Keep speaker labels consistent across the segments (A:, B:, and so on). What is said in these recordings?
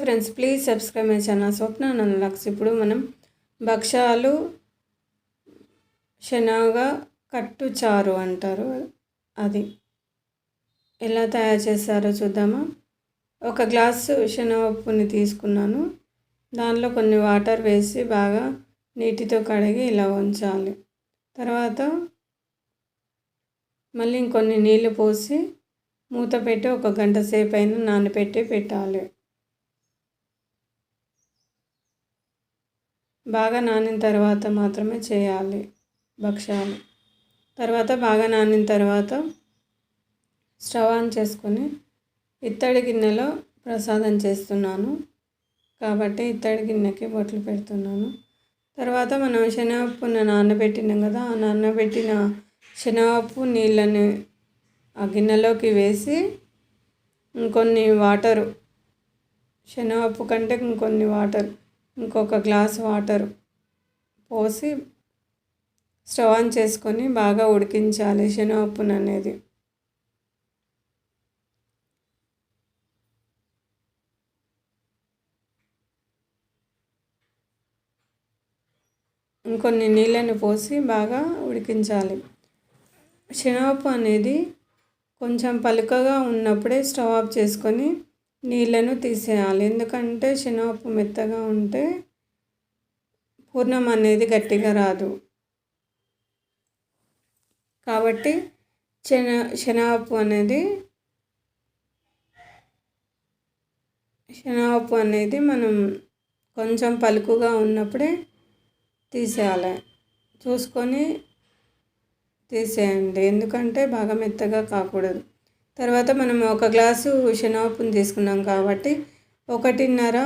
A: Friends, please subscribe my channel Swapna నన్నలక్స్. ఇప్పుడు మనం భక్షాలు శనగ కట్టు చారు అంటారు, అది ఎలా తయారు చేస్తారో చూద్దామా. ఒక గ్లాసు శనగపప్పుని తీసుకున్నాను. దానిలో కొన్ని వాటర్ వేసి బాగా నీటితో కడిగి ఇలా ఉంచాలి. తర్వాత మళ్ళీ ఇంకొన్ని నీళ్ళు పోసి మూత పెట్టి ఒక గంట సేపు అయినా నానబెట్టి పెట్టాలి. బాగా నానిన తర్వాత మాత్రమే చేయాలి భక్షాలు. తర్వాత బాగా నానిన తర్వాత స్టవ్ ఆన్ చేసుకొని ఇత్తడి గిన్నెలో ప్రసాదం చేస్తున్నాను కాబట్టి ఇత్తడి గిన్నెకి బొట్లు పెడుతున్నాను. తర్వాత మనం శనగపప్పును నానబెట్టినాం కదా, ఆ నానబెట్టిన శనగపప్పు నీళ్ళని ఆ గిన్నెలోకి వేసి ఇంకొన్ని వాటరు, శనగపప్పు కంటే ఇంకొన్ని వాటర్, ఇంకొక గ్లాస్ వాటర్ పోసి స్టవ్ ఆన్ చేసుకొని బాగా ఉడికించాలి శనగపప్పును అనేది. ఇంకొన్ని నీళ్ళని పోసి బాగా ఉడికించాలి. శనగపప్పు అనేది కొంచెం పలుకగా ఉన్నప్పుడే స్టవ్ ఆఫ్ చేసుకొని నీళ్ళను తీసేయాలి. ఎందుకంటే శనగపప్పు మెత్తగా ఉంటే పూర్ణం అనేది గట్టిగా రాదు. కాబట్టి శనగపప్పు అనేది మనం కొంచెం పలుకుగా ఉన్నప్పుడే తీసేయాలి. చూసుకొని తీసేయండి, ఎందుకంటే బాగా మెత్తగా కాకూడదు. తర్వాత మనం ఒక గ్లాసు శనగపప్పుని తీసుకున్నాం కాబట్టి 1.5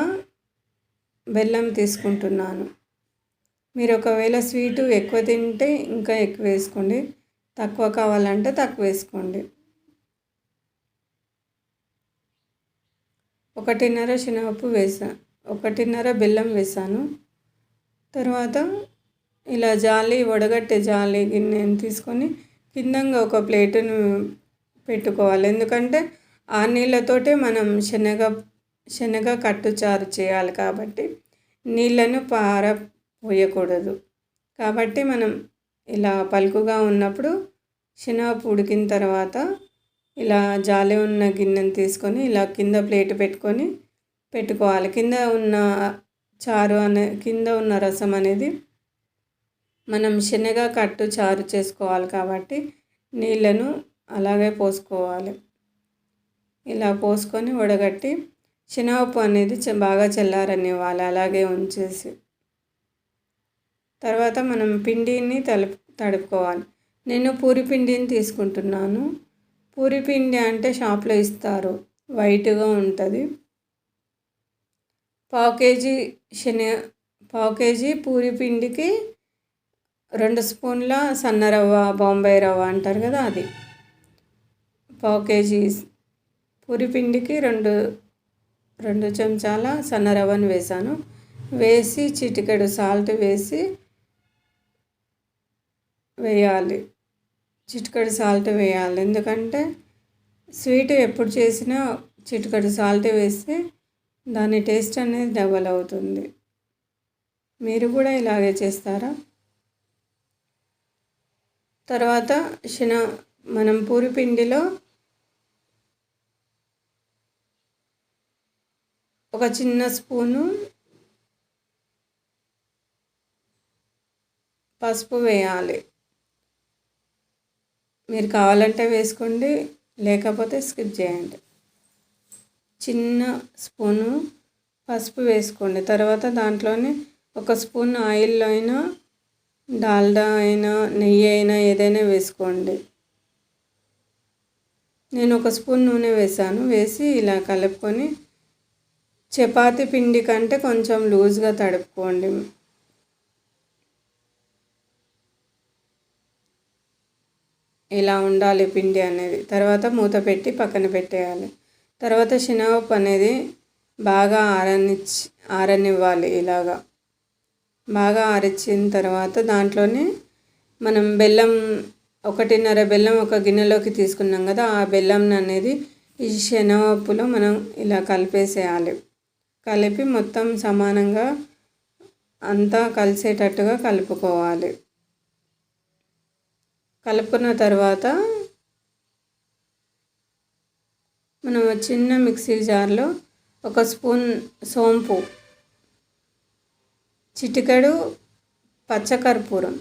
A: బెల్లం తీసుకుంటున్నాను. మీరు ఒకవేళ స్వీటు ఎక్కువ తింటే ఇంకా ఎక్కువ వేసుకోండి, తక్కువ కావాలంటే తక్కువ వేసుకోండి. 1.5 శనగపప్పు వేసాను, 1.5 బెల్లం వేసాను. తర్వాత ఇలా వడగట్టే జాలి గిన్నెని తీసుకొని కిందంగా ఒక ప్లేటును పెట్టుకోవాలి. ఎందుకంటే ఆ నీళ్ళతోటే మనం శనగ కట్టుచారు చేయాలి కాబట్టి నీళ్ళను పోయకూడదు. కాబట్టి మనం ఇలా పలుకుగా ఉన్నప్పుడు శనగపప్పు ఉడికిన తర్వాత ఇలా జాలి ఉన్న గిన్నెని తీసుకొని ఇలా కింద ప్లేట్ పెట్టుకోవాలి. కింద ఉన్న రసం అనేది మనం శనగ కట్టు చారు చేసుకోవాలి కాబట్టి నీళ్ళను అలాగే పోసుకోవాలి. ఇలా పోసుకొని వడగట్టి శనగపప్పు అనేది బాగా చల్లారనివ్వాలి అలాగే ఉంచేసి. తర్వాత మనం పిండిని తడుపుకోవాలి. నేను పూరి పిండిని తీసుకుంటున్నాను. పూరి పిండి అంటే షాప్లో ఇస్తారు, వైట్గా ఉంటుంది. 1/4 కేజీ పూరి పిండికి 2 స్పూన్ల సన్న రవ్వ, బాంబే రవ్వ అంటారు కదా, అది 1/4 కేజీ పూరి పిండికి 2 చెంచాల సన్న రవ్వను వేసాను. వేసి చిటికెడు సాల్ట్ వేయాలి. ఎందుకంటే స్వీట్ ఎప్పుడు చేసినా చిటికెడు సాల్ట్ వేస్తే దాని టేస్ట్ అనేది డబల్ అవుతుంది. మీరు కూడా ఇలాగే చేస్తారా? తర్వాత మనం పూరి పిండిలో ఒక చిన్న స్పూను పసుపు వేయాలి. మీరు కావాలంటే వేసుకోండి, లేకపోతే స్కిప్ చేయండి. చిన్న స్పూను పసుపు వేసుకోండి. తర్వాత దాంట్లోనే 1 స్పూన్ ఆయిల్లో అయినా, డాల్డా అయినా, నెయ్యి అయినా ఏదైనా వేసుకోండి. నేను 1 స్పూన్ నూనె వేసాను. వేసి ఇలా కలుపుకొని చపాతీ పిండి కంటే కొంచెం లూజ్గా తడుపుకోండి. ఇలా ఉండాలి పిండి అనేది. తర్వాత మూత పెట్టి పక్కన పెట్టేయాలి. తర్వాత శనగపప్పు అనేది బాగా ఆరనివ్వాలి. ఇలాగా బాగా ఆరిచ్చిన తర్వాత దాంట్లోనే మనం 1.5 బెల్లం ఒక గిన్నెలోకి తీసుకున్నాం కదా, ఆ బెల్లం అనేది ఈ శనగపప్పులో మనం ఇలా కలిపేసేయాలి. కలిపి మొత్తం సమానంగా అంతా కలిసేటట్టుగా కలుపుకోవాలి. కలుపుకున్న తర్వాత మనం చిన్న మిక్సీ జార్లో ఒక స్పూన్ సోంపు, చిటికెడు పచ్చకర్పూరం,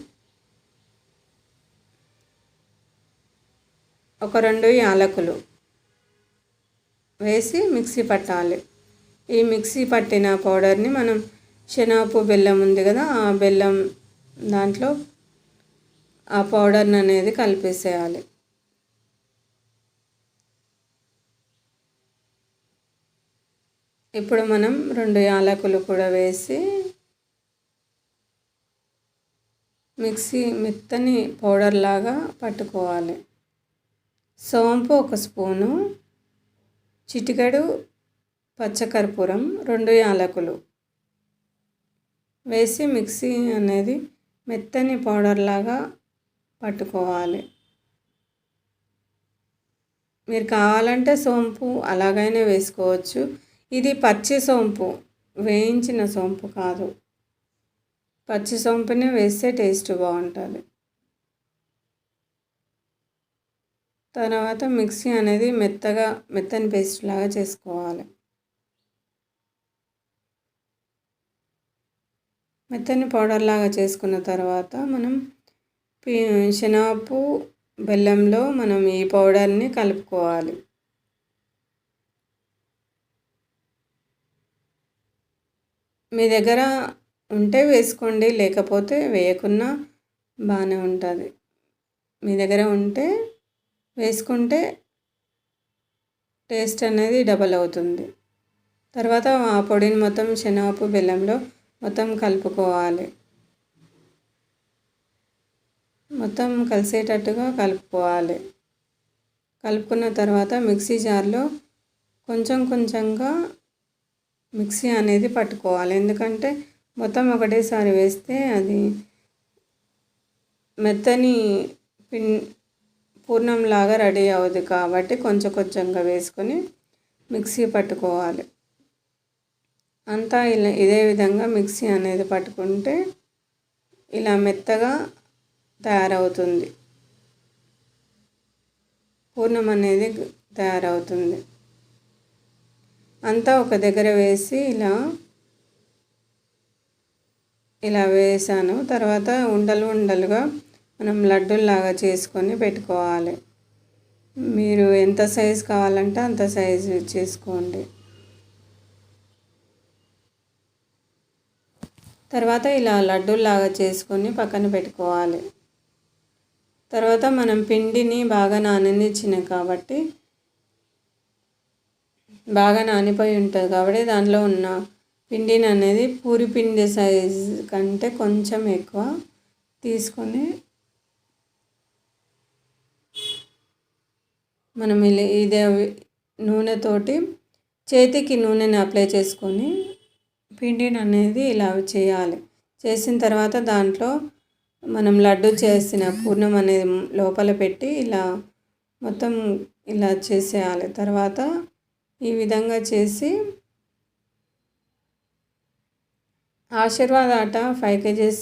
A: ఒక 2 యాలకులు వేసి మిక్సీ పట్టాలి. ఈ మిక్సీ పట్టిన పౌడర్ని మనం శనగపప్పు బెల్లం ఉంది కదా, ఆ బెల్లం దాంట్లో ఆ పౌడర్ని అనేది కలిపేసేయాలి. ఇప్పుడు మనం 2 యాలకులు కూడా వేసి మిక్సీ మెత్తని పౌడర్ లాగా పట్టుకోవాలి. సోంపు 1 స్పూను, చిటికెడు పచ్చకర్పూరం, 2 యాలకులు వేసి మిక్సీ అనేది మెత్తని పౌడర్ లాగా పట్టుకోవాలి. మీరు కావాలంటే సోంపు అలాగైనా వేసుకోవచ్చు. ఇది పచ్చి సోంపు, వేయించిన సోంపు కాదు. పచ్చి సోంపునే వేస్తే టేస్ట్ బాగుంటుంది. తర్వాత మిక్సీ అనేది మెత్తని పేస్ట్ లాగా చేసుకోవాలి. మెత్తని పౌడర్ లాగా చేసుకున్న తర్వాత మనం శనగపప్పు బెల్లంలో మనం ఈ పౌడర్ని కలుపుకోవాలి. మీ దగ్గర ఉంటే వేసుకోండి, లేకపోతే వేయకున్నా బాగానే ఉంటుంది. మీ దగ్గర ఉంటే వేసుకుంటే టేస్ట్ అనేది డబల్ అవుతుంది. తర్వాత ఆ పొడిని మొత్తం శనగపప్పు బెల్లంలో మొత్తం కలుపుకోవాలి. మొత్తం కలిసేటట్టుగా కలుపుకోవాలి. కలుపుకున్న తర్వాత మిక్సీ జార్లో కొంచెంగా మిక్సీ అనేది పట్టుకోవాలి. ఎందుకంటే మొత్తం ఒకటేసారి వేస్తే అది మెత్తని పూర్ణంలాగా రెడీ అవుతుంది. కాబట్టి కొంచెంగా వేసుకొని మిక్సీ పట్టుకోవాలి. అంతా ఇదే విధంగా మిక్సీ అనేది పట్టుకుంటే ఇలా మెత్తగా తయారవుతుంది. పూర్ణం అనేది తయారవుతుంది. అంతా ఒక దగ్గర వేసి ఇలా వేసాను. తర్వాత ఉండలుగా మనం లడ్డూల్లాగా చేసుకొని పెట్టుకోవాలి. మీరు ఎంత సైజు కావాలంటే అంత సైజు చేసుకోండి. తర్వాత ఇలా లడ్డూల్లాగా చేసుకొని పక్కన పెట్టుకోవాలి. తర్వాత మనం పిండిని బాగా నాననిచ్చిన కాబట్టి బాగా నానిపోయి ఉంటుంది కాబట్టి దాంట్లో ఉన్న పిండిని అనేది పూరి పిండి సైజు కంటే కొంచెం ఎక్కువ తీసుకొని మనం ఇదే నూనెతోటి చేతికి నూనెని అప్లై చేసుకొని పిండిని అనేది ఇలా చేయాలి. చేసిన తర్వాత దాంట్లో మనం లడ్డు చేసిన పూర్ణం అనేది లోపల పెట్టి ఇలా మొత్తం ఇలా చేసేయాలి. తర్వాత ఈ విధంగా చేసి ఆశీర్వాద్ ఆట 5 kgs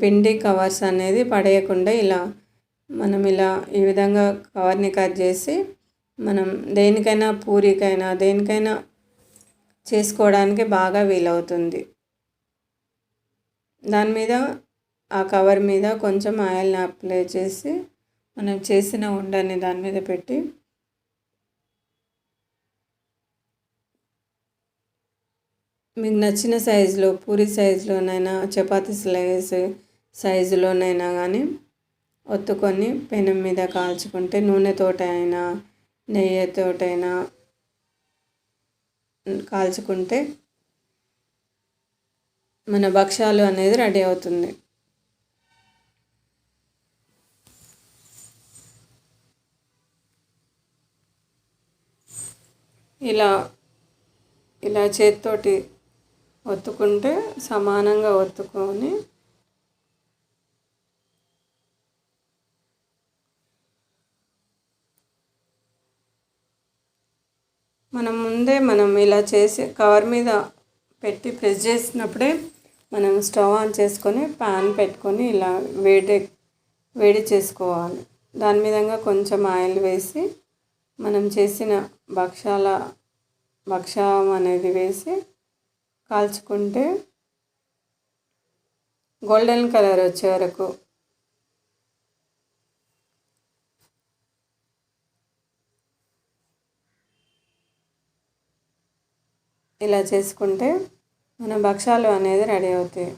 A: పిండి కవర్స్ అనేది పడేయకుండా మనం ఈ విధంగా కవర్ని కట్ చేసి మనం దేనికైనా పూరికైనా దేనికైనా చేసుకోవడానికి బాగా వీలవుతుంది. దాని మీద ఆ కవర్ మీద కొంచెం ఆయిల్ని అప్లై చేసి మనం చేసిన ఉండని దాని మీద పెట్టి మీకు నచ్చిన సైజులో పూరి సైజులోనైనా చపాతీ సైజులోనైనా కానీ ఒత్తుకొని పెనం మీద కాల్చుకుంటే నూనెతోటైనా నెయ్యితోటైనా కాల్చుకుంటే మన భక్షాలు అనేది రెడీ అవుతుంది. ఇలా చేతితోటి ఒత్తుకుంటే సమానంగా ఒత్తుకొని మనం ముందు ముందే మనం ఇలా చేసి కవర్ మీద పెట్టి ప్రెస్ చేసినప్పుడే మనం స్టవ్ ఆన్ చేసుకొని ప్యాన్ పెట్టుకొని ఇలా వేడి చేసుకోవాలి. దాని మీదంగా కొంచెం ఆయిల్ వేసి మనం చేసిన భక్షం అనేది వేసి కాల్చుకుంటే గోల్డెన్ కలర్ వచ్చే వరకు ఇలా చేసుకుంటే మన భక్షాలు అనేది రెడీ అవుతాయి.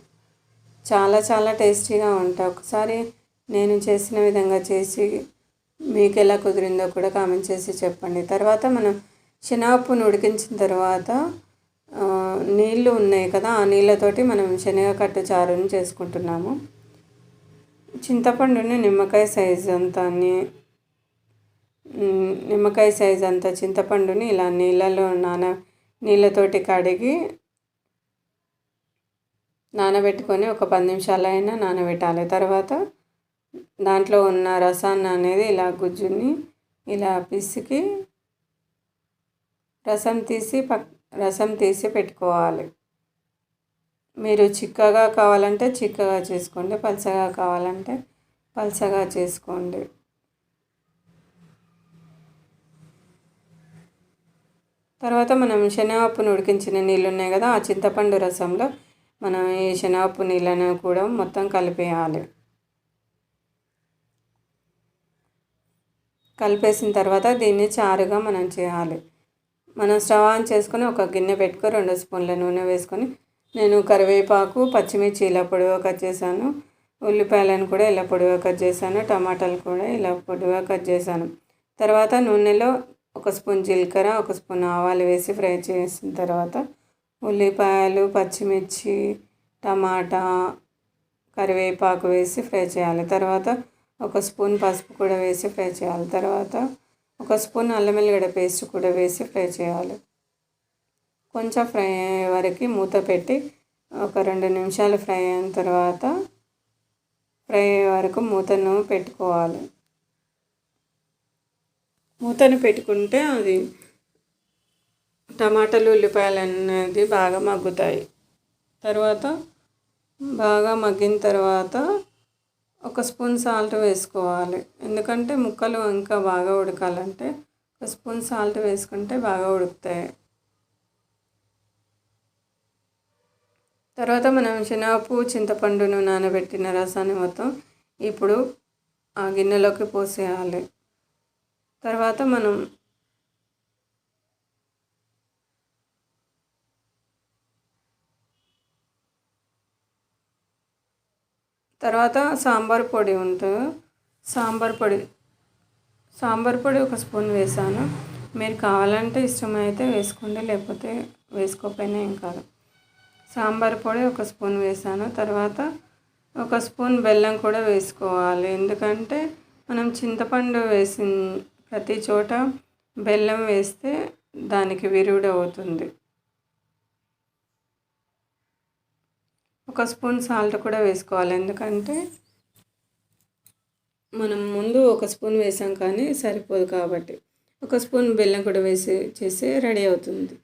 A: చాలా చాలా టేస్టీగా ఉంటాయి. ఒకసారి నేను చేసిన విధంగా చేసి మీకు ఎలా కుదిరిందో కూడా కామెంట్ చేసి చెప్పండి. తర్వాత మనం శనగపప్పును ఉడికించిన తర్వాత నీళ్ళు ఉన్నాయి కదా, ఆ నీళ్ళతోటి మనం శనగకట్టు చారుని చేసుకుంటున్నాము. చింతపండుని నిమ్మకాయ సైజ్ అంత చింతపండుని ఇలా నీళ్ళతోటి కడిగి నానబెట్టుకొని ఒక 10 నిమిషాలైనా నానబెట్టాలి. తర్వాత దాంట్లో ఉన్న రసాన్ని అనేది ఇలా గుజ్జుని ఇలా పిసికి రసం తీసి పెట్టుకోవాలి. మీరు చిక్కగా కావాలంటే చిక్కగా చేసుకోండి, పలసగా కావాలంటే పలసగా చేసుకోండి. తర్వాత మనం శనగపప్పును ఉడికించిన నీళ్ళు ఉన్నాయి కదా, ఆ చింతపండు రసంలో మనం ఈ శనగపప్పు నీళ్ళను కూడా మొత్తం కలిపేయాలి. కలిపేసిన తర్వాత దీన్ని చారుగా మనం చేయాలి. మనం స్టవ్ ఆన్ చేసుకొని ఒక గిన్నె పెట్టుకొని 2 స్పూన్ల నూనె వేసుకొని నేను కరివేపాకు, పచ్చిమిర్చి ఇలా పొడిగా కట్ చేశాను, ఉల్లిపాయలను కూడా ఇలా పొడిగా కట్ చేశాను, టమాటాలు కూడా ఇలా పొడిగా కట్ చేశాను. తర్వాత నూనెలో 1 స్పూన్ జీలకర్ర, 1 స్పూన్ ఆవాలు వేసి ఫ్రై చేసిన తర్వాత ఉల్లిపాయలు, పచ్చిమిర్చి, టమాటా, కరివేపాకు వేసి ఫ్రై చేయాలి. తర్వాత 1 స్పూన్ పసుపు కూడా వేసి ఫ్రై చేయాలి. తర్వాత 1 స్పూన్ అల్లం వెల్లిగడ్డ పేస్ట్ కూడా వేసి ఫ్రై చేయాలి. కొంచెం ఫ్రై అయ్యే వరకు మూత పెట్టి ఒక 2 నిమిషాలు ఫ్రై అయిన తర్వాత ఫ్రై అయ్యే వరకు మూతను పెట్టుకోవాలి. మూతను పెట్టుకుంటే అది టమాటాలు, ఉల్లిపాయలు అనేది బాగా మగ్గుతాయి. తర్వాత బాగా మగ్గిన తర్వాత 1 స్పూన్ సాల్ట్ వేసుకోవాలి. ఎందుకంటే ముక్కలు ఇంకా బాగా ఉడకాలంటే 1 స్పూన్ సాల్ట్ వేసుకుంటే బాగా ఉడుకుతాయి. తర్వాత మనం శనగపప్పు, చింతపండును నానబెట్టిన రసాన్ని మొత్తం ఇప్పుడు ఆ గిన్నెలోకి పోసేయాలి. తర్వాత సాంబార్ పొడి ఉంటుంది, సాంబార్ పొడి 1 స్పూన్ వేసాను. మీరు కావాలంటే ఇష్టమైతే వేసుకోండి, లేకపోతే వేసుకోకపోయినా ఏం కాదు. సాంబార్ పొడి 1 స్పూన్ వేసాను. తర్వాత 1 స్పూన్ బెల్లం కూడా వేసుకోవాలి. ఎందుకంటే మనం చింతపండు వేసిన ప్రతి చోట బెల్లం వేస్తే దానికి విరుగుడు అవుతుంది. 1 స్పూన్ సాల్ట్ కూడా వేసుకోవాలి. ఎందుకంటే మనం ముందు 1 స్పూన్ వేసాం కానీ సరిపోదు కాబట్టి 1 స్పూన్ బెల్లం కూడా వేసి చేస్తే రెడీ అవుతుంది.